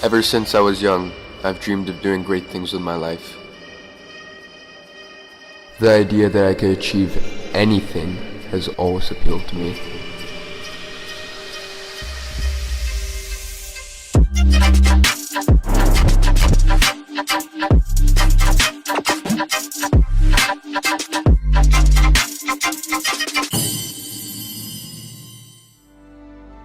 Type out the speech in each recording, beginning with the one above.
Ever since I was young, I've dreamed of doing great things with my life. The idea that I could achieve anything has always appealed to me.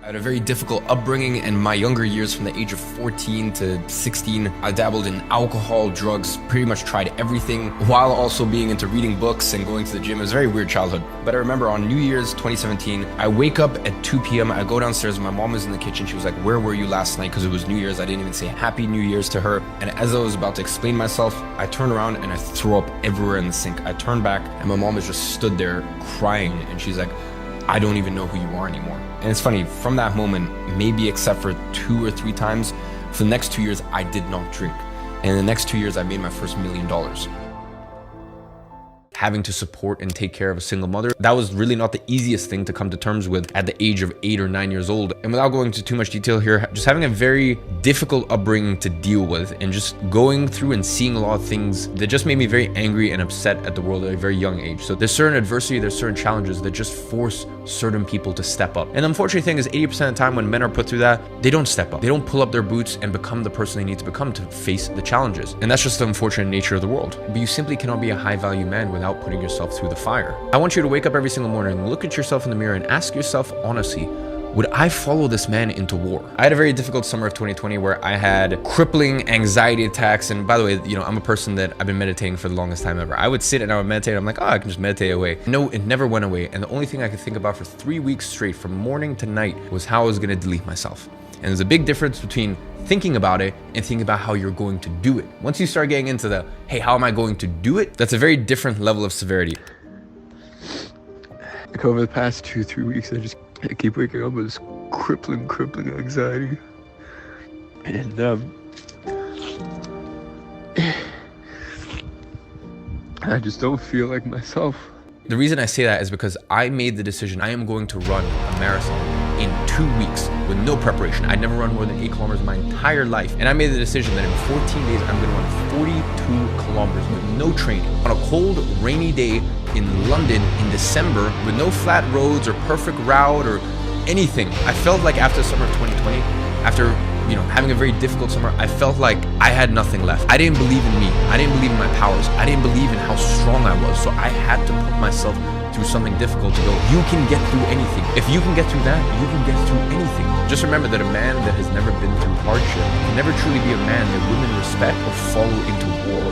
I had a very difficult upbringing in my younger years. From the age of 14 to 16, I dabbled in alcohol, drugs, pretty much tried everything while also being into reading books and going to the gym. It was a very weird childhood. But I remember on New Year's 2017, I wake up at 2 p.m. I go downstairs. My mom was in the kitchen. She was like, "Where were you last night?" Because it was New Year's. I didn't even say Happy New Year's to her. And as I was about to explain myself, I turned around and I threw up everywhere in the sink. I turned back and my mom was just stood there crying. And she's like, "I don't even know who you are anymore." And it's funny, from that moment, maybe except for 2 or 3 times, for the next 2 years, I did not drink. And in the next 2 years, I made my first $1 million. Having to support and take care of a single mother, that was really not the easiest thing to come to terms with at the age of 8 or 9 years old. And without going into too much detail here, just having a very difficult upbringing to deal with and just going through and seeing a lot of things that just made me very angry and upset at the world at a very young age. So there's certain adversity, there's certain challenges that just force certain people to step up. And the unfortunate thing is 80% of the time when men are put through that, they don't step up. They don't pull up their boots and become the person they need to become to face the challenges. And that's just the unfortunate nature of the world. But you simply cannot be a high value man without putting yourself through the fire. I want you to wake up every single morning, look at yourself in the mirror and ask yourself honestly, would I follow this man into war? I had a very difficult summer of 2020 where I had crippling anxiety attacks. And by the way, I'm a person that I've been meditating for the longest time ever. I would sit and I would meditate. I'm like, oh, I can just meditate away. No, it never went away. And the only thing I could think about for 3 weeks straight from morning to night was how I was going to delete myself. And there's a big difference between thinking about it and thinking about how you're going to do it. Once you start getting into the, hey, how am I going to do it? That's a very different level of severity. Like over the past 2-3 weeks, I keep waking up with this crippling anxiety. And I just don't feel like myself. The reason I say that is because I made the decision I am going to run a marathon in 2 weeks with no preparation. I'd never run more than 8 kilometers in my entire life. And I made the decision that in 14 days, I'm gonna run 42 kilometers with no training. On a cold, rainy day in London in December with no flat roads or perfect route or anything. I felt like after the summer of 2020, after having a very difficult summer, I felt like I had nothing left. I didn't believe in me. I didn't believe in my powers. I didn't believe in how strong I was. So I had to put myself through something difficult to go, you can get through anything. If you can get through that, you can get through anything. Just remember that a man that has never been through hardship can never truly be a man that women respect or follow into war.